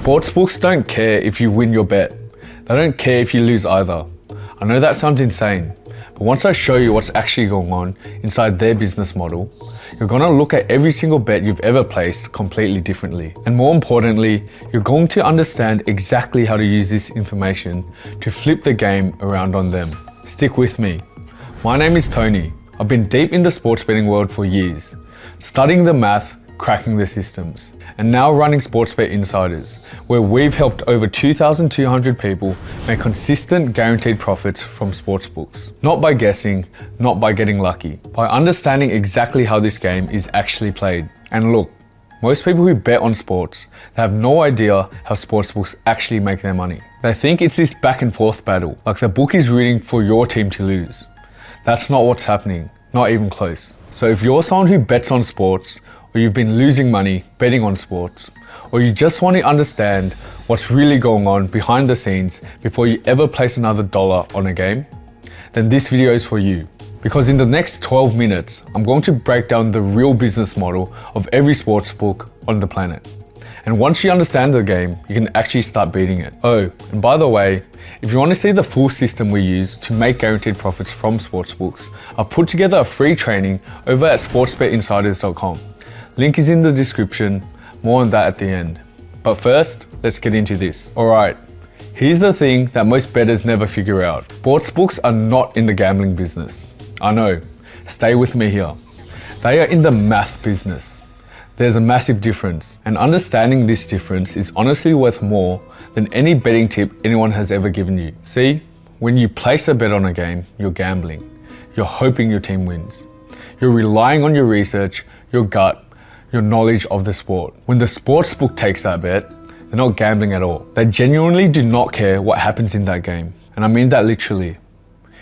Sportsbooks don't care if you win your bet. They don't care if you lose either. I know that sounds insane, but once I show you what's actually going on inside their business model, you're gonna look at every single bet you've ever placed completely differently. And more importantly, you're going to understand exactly how to use this information to flip the game around on them. Stick with me. My name is Tony. I've been deep in the sports betting world for years, studying the math, cracking the systems, and now running Sportsbet Insiders, where we've helped over 2,200 people make consistent guaranteed profits from sportsbooks. Not by guessing, not by getting lucky, by understanding exactly how this game is actually played. And look, most people who bet on sports, they have no idea how sportsbooks actually make their money. They think it's this back and forth battle, like the book is rooting for your team to lose. That's not what's happening, not even close. So if you're someone who bets on sports, or you've been losing money betting on sports, or you just want to understand what's really going on behind the scenes before you ever place another dollar on a game, then this video is for you. Because in the next 12 minutes, I'm going to break down the real business model of every sportsbook on the planet. And once you understand the game, you can actually start beating it. Oh, and by the way, if you want to see the full system we use to make guaranteed profits from sportsbooks, I've put together a free training over at sportsbetinsiders.com. Link is in the description, more on that at the end. But first, let's get into this. Alright, here's the thing that most bettors never figure out. Sportsbooks are not in the gambling business. I know, stay with me here. They are in the math business. There's a massive difference, and understanding this difference is honestly worth more than any betting tip anyone has ever given you. See, when you place a bet on a game, you're gambling. You're hoping your team wins. You're relying on your research, your gut, your knowledge of the sport. When the sportsbook takes that bet, they're not gambling at all. They genuinely do not care what happens in that game. And I mean that literally.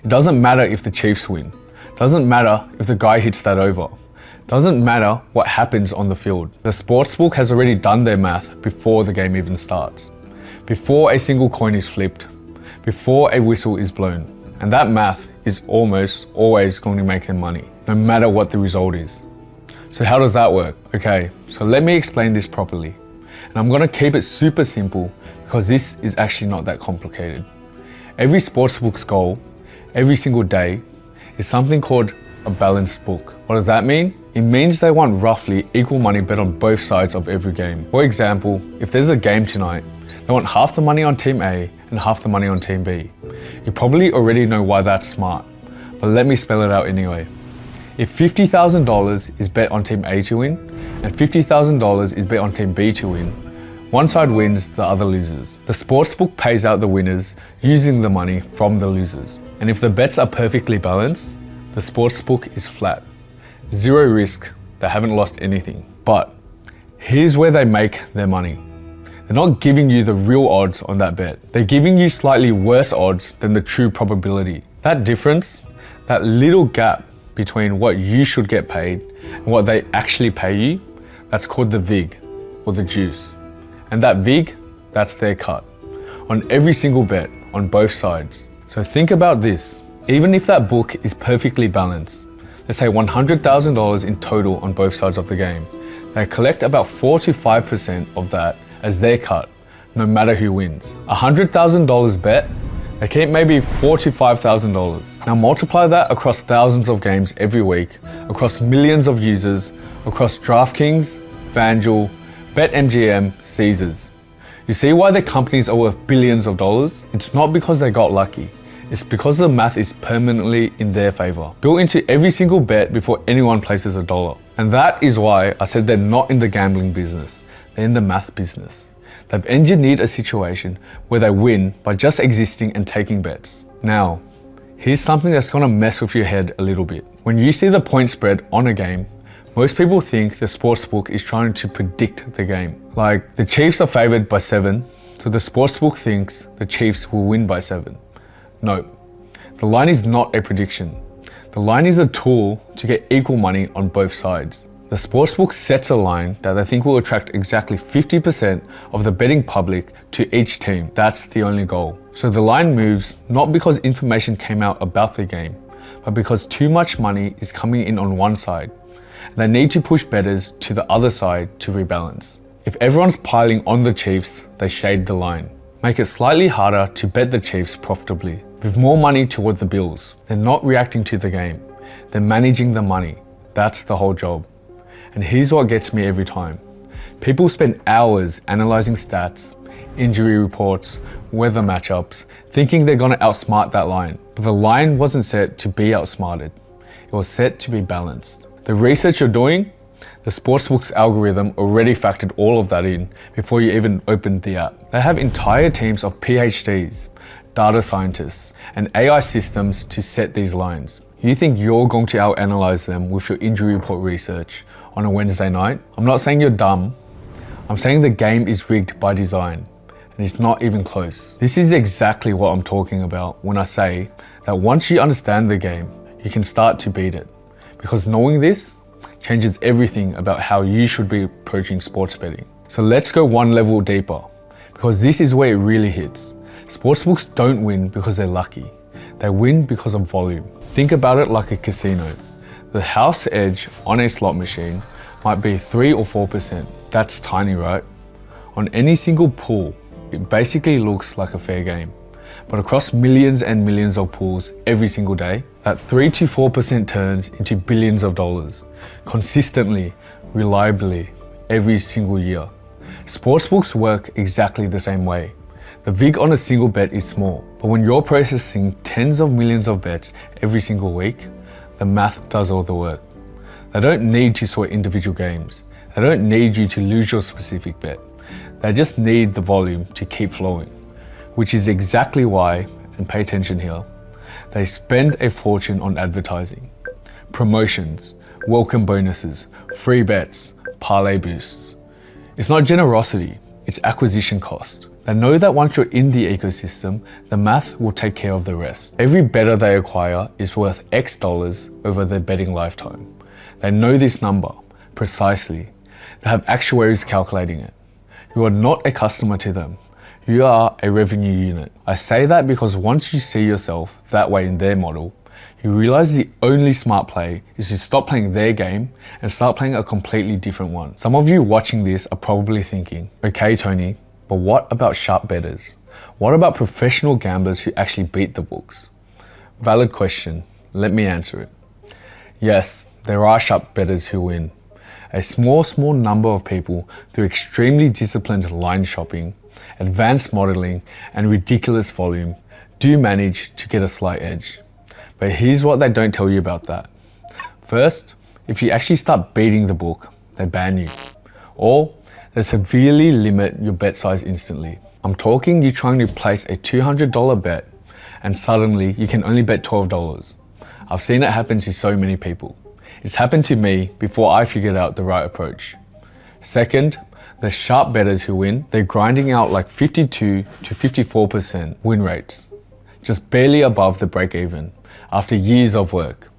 It doesn't matter if the Chiefs win. It doesn't matter if the guy hits that over. It doesn't matter what happens on the field. The sportsbook has already done their math before the game even starts. Before a single coin is flipped. Before a whistle is blown. And that math is almost always going to make them money, no matter what the result is. So how does that work? Okay, so let me explain this properly. And I'm gonna keep it super simple because this is actually not that complicated. Every sportsbook's goal, every single day, is something called a balanced book. What does that mean? It means they want roughly equal money bet on both sides of every game. For example, if there's a game tonight, they want half the money on team A and half the money on team B. You probably already know why that's smart, but let me spell it out anyway. If $50,000 is bet on team A to win, and $50,000 is bet on team B to win, one side wins, the other loses. The sportsbook pays out the winners using the money from the losers. And if the bets are perfectly balanced, the sportsbook is flat. Zero risk, they haven't lost anything. But here's where they make their money. They're not giving you the real odds on that bet. They're giving you slightly worse odds than the true probability. That difference, that little gap between what you should get paid and what they actually pay you, that's called the VIG, or the juice. And that VIG, that's their cut on every single bet on both sides. So think about this. Even if that book is perfectly balanced, let's say $100,000 in total on both sides of the game, they collect about 4 to 5% of that as their cut, no matter who wins. $100,000 bet, they keep maybe $4,000 to $5,000. Now multiply that across thousands of games every week, across millions of users, across DraftKings, FanDuel, BetMGM, Caesars. You see why their companies are worth billions of dollars? It's not because they got lucky. It's because the math is permanently in their favor, built into every single bet before anyone places a dollar. And that is why I said they're not in the gambling business, they're in the math business. They've engineered a situation where they win by just existing and taking bets. Now, here's something that's gonna mess with your head a little bit. When you see the point spread on a game, most people think the sportsbook is trying to predict the game. Like, the Chiefs are favored by 7, so the sportsbook thinks the Chiefs will win by 7. No, the line is not a prediction. The line is a tool to get equal money on both sides. The sportsbook sets a line that they think will attract exactly 50% of the betting public to each team. That's the only goal. So the line moves not because information came out about the game, but because too much money is coming in on one side. They need to push bettors to the other side to rebalance. If everyone's piling on the Chiefs, they shade the line. Make it slightly harder to bet the Chiefs profitably. With more money towards the Bills. They're not reacting to the game. They're managing the money. That's the whole job. And here's what gets me every time. People spend hours analyzing stats, injury reports, weather matchups, thinking they're gonna outsmart that line. But the line wasn't set to be outsmarted. It was set to be balanced. The research you're doing, the Sportsbooks algorithm already factored all of that in before you even opened the app. They have entire teams of PhDs, data scientists, and AI systems to set these lines. You think you're going to out-analyze them with your injury report research on a Wednesday night? I'm not saying you're dumb. I'm saying the game is rigged by design, and it's not even close. This is exactly what I'm talking about when I say that once you understand the game, you can start to beat it. Because knowing this changes everything about how you should be approaching sports betting. So let's go one level deeper, because this is where it really hits. Sportsbooks don't win because they're lucky. They win because of volume. Think about it like a casino. The house edge on a slot machine might be 3 or 4%. That's tiny, right? On any single pool, it basically looks like a fair game. But across millions and millions of pools every single day, that 3 to 4% turns into billions of dollars, consistently, reliably, every single year. Sportsbooks work exactly the same way. The vig on a single bet is small, but when you're processing tens of millions of bets every single week, the math does all the work. They don't need to sort individual games. They don't need you to lose your specific bet. They just need the volume to keep flowing, which is exactly why, and pay attention here, they spend a fortune on advertising, promotions, welcome bonuses, free bets, parlay boosts. It's not generosity, it's acquisition cost. They know that once you're in the ecosystem, the math will take care of the rest. Every bettor they acquire is worth X dollars over their betting lifetime. They know this number precisely. They have actuaries calculating it. You are not a customer to them. You are a revenue unit. I say that because once you see yourself that way in their model, you realize the only smart play is to stop playing their game and start playing a completely different one. Some of you watching this are probably thinking, okay, Tony, but what about sharp bettors? What about professional gamblers who actually beat the books? Valid question. Let me answer it. Yes, there are sharp bettors who win. A small number of people through extremely disciplined line shopping, advanced modeling, and ridiculous volume do manage to get a slight edge. But here's what they don't tell you about that. First, if you actually start beating the book, they ban you. Or they severely limit your bet size instantly. I'm talking you trying to place a $200 bet and suddenly you can only bet $12. I've seen it happen to so many people. It's happened to me before I figured out the right approach. Second, the sharp bettors who win, they're grinding out like 52 to 54% win rates, just barely above the break even after years of work,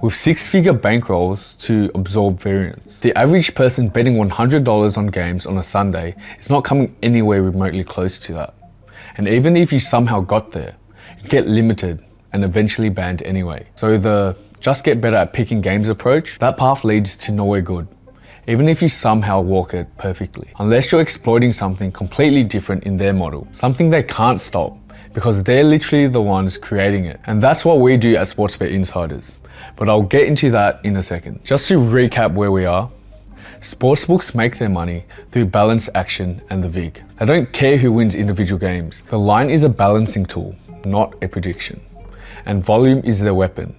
with 6-figure bankrolls to absorb variance. The average person betting $100 on games on a Sunday is not coming anywhere remotely close to that. And even if you somehow got there, you'd get limited and eventually banned anyway. So the just get better at picking games approach, that path leads to nowhere good, even if you somehow walk it perfectly. Unless you're exploiting something completely different in their model, something they can't stop because they're literally the ones creating it. And that's what we do at Sportsbet Insiders. But I'll get into that in a second. Just to recap where we are, Sportsbooks make their money through balance action and the vig. They don't care who wins individual games. The line is a balancing tool, not a prediction. And volume is their weapon.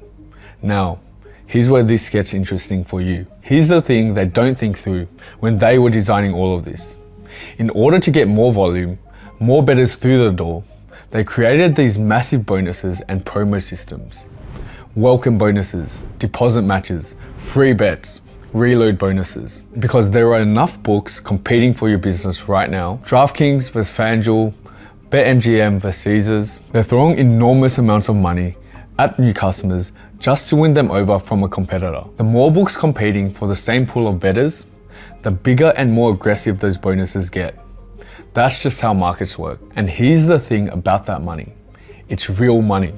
Now, here's where this gets interesting for you. Here's the thing they don't think through when they were designing all of this. In order to get more volume, more bettors through the door, they created these massive bonuses and promo systems. Welcome bonuses, deposit matches, free bets, reload bonuses. Because there are enough books competing for your business right now. DraftKings vs FanDuel, BetMGM vs Caesars. They're throwing enormous amounts of money at new customers just to win them over from a competitor. The more books competing for the same pool of bettors, the bigger and more aggressive those bonuses get. That's just how markets work. And here's the thing about that money. It's real money.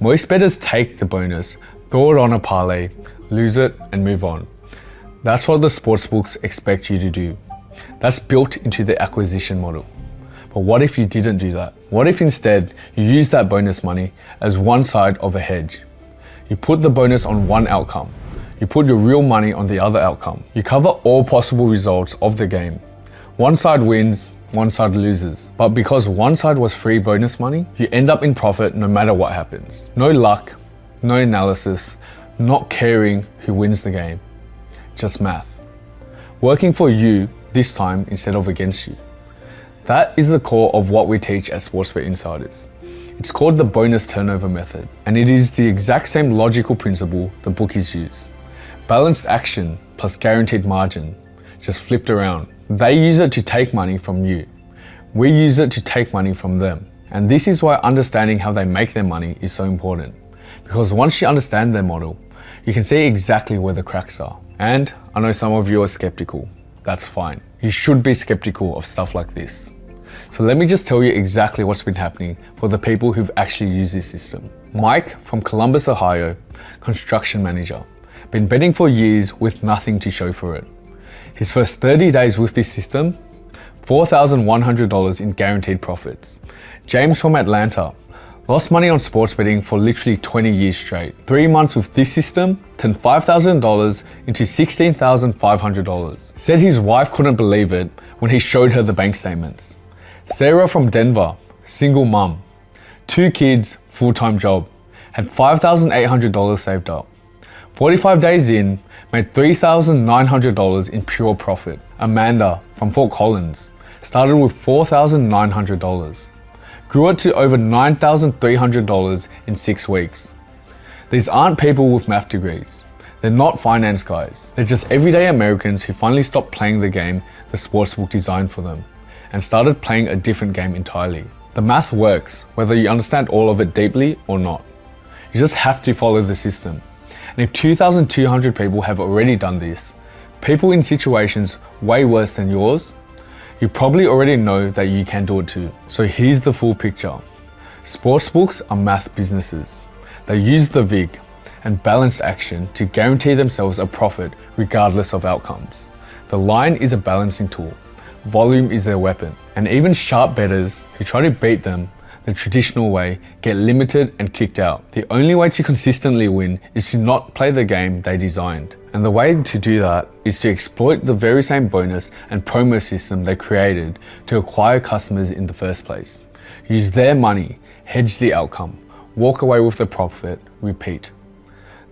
Most bettors take the bonus, throw it on a parlay, lose it, and move on. That's what the sportsbooks expect you to do. That's built into the acquisition model. But what if you didn't do that? What if instead you use that bonus money as one side of a hedge? You put the bonus on one outcome. You put your real money on the other outcome. You cover all possible results of the game. One side wins, one side loses. But because one side was free bonus money, you end up in profit no matter what happens. No luck, no analysis, not caring who wins the game. Just math. Working for you this time instead of against you. That is the core of what we teach at Sportsbet Insiders. It's called the bonus turnover method, and it is the exact same logical principle the bookies use. Balanced action plus guaranteed margin, just flipped around. They use it to take money from you. We use it to take money from them. And this is why understanding how they make their money is so important. Because once you understand their model, you can see exactly where the cracks are. And I know some of you are skeptical. That's fine. You should be skeptical of stuff like this. So let me just tell you exactly what's been happening for the people who've actually used this system. Mike from Columbus, Ohio, construction manager, been betting for years with nothing to show for it. His first 30 days with this system, $4,100 in guaranteed profits. James from Atlanta, lost money on sports betting for literally 20 years straight. 3 months with this system, turned $5,000 into $16,500. Said his wife couldn't believe it when he showed her the bank statements. Sarah from Denver, single mum, 2 kids, full-time job, had $5,800 saved up. 45 days in, made $3,900 in pure profit. Amanda from Fort Collins started with $4,900. Grew it to over $9,300 in 6 weeks. These aren't people with math degrees. They're not finance guys. They're just everyday Americans who finally stopped playing the game the sportsbook designed for them and started playing a different game entirely. The math works, whether you understand all of it deeply or not. You just have to follow the system. And if 2,200 people have already done this, people in situations way worse than yours, you probably already know that you can do it too. So here's the full picture. Sportsbooks are math businesses. They use the VIG and balanced action to guarantee themselves a profit regardless of outcomes. The line is a balancing tool. Volume is their weapon. And even sharp bettors who try to beat them the traditional way get limited and kicked out. The only way to consistently win is to not play the game they designed. And the way to do that is to exploit the very same bonus and promo system they created to acquire customers in the first place. Use their money, hedge the outcome, walk away with the profit, repeat.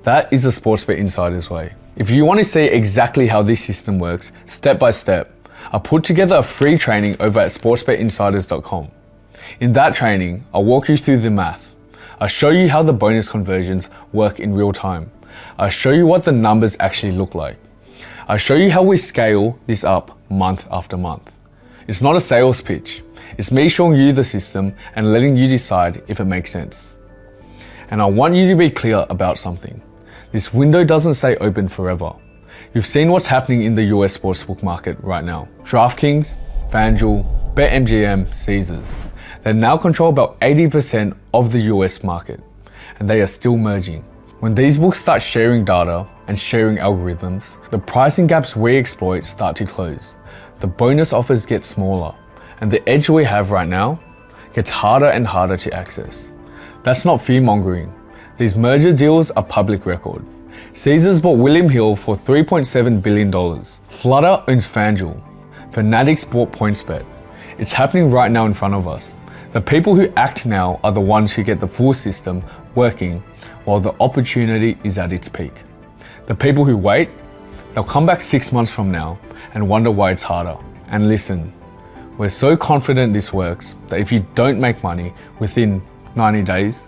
That is the Sportsbet Insiders way. If you want to see exactly how this system works, step by step, I put together a free training over at sportsbetinsiders.com. In that training, I'll walk you through the math. I'll show you how the bonus conversions work in real time. I'll show you what the numbers actually look like. I'll show you how we scale this up month after month. It's not a sales pitch. It's me showing you the system and letting you decide if it makes sense. And I want you to be clear about something. This window doesn't stay open forever. You've seen what's happening in the US sportsbook market right now. DraftKings, FanDuel, BetMGM, Caesars. They now control about 80% of the US market, and they are still merging. When these books start sharing data and sharing algorithms, the pricing gaps we exploit start to close. The bonus offers get smaller, and the edge we have right now gets harder and harder to access. That's not fear-mongering. These merger deals are public record. Caesars bought William Hill for $3.7 billion. Flutter owns FanDuel. Fanatics bought PointsBet. It's happening right now in front of us. The people who act now are the ones who get the full system working while the opportunity is at its peak. The people who wait, they'll come back 6 months from now and wonder why it's harder. And listen, we're so confident this works that if you don't make money within 90 days,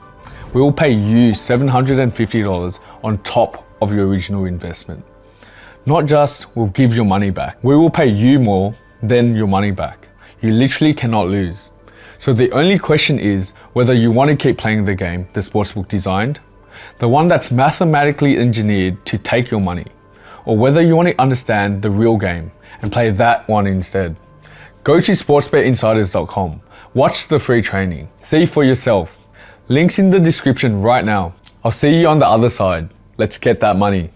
we will pay you $750 on top of your original investment. Not just we'll give your money back, we will pay you more than your money back. You literally cannot lose. So the only question is whether you want to keep playing the game the sportsbook designed, the one that's mathematically engineered to take your money, or whether you want to understand the real game and play that one instead. Go to sportsbetinsiders.com, watch the free training, see for yourself. Links in the description right now. I'll see you on the other side. Let's get that money.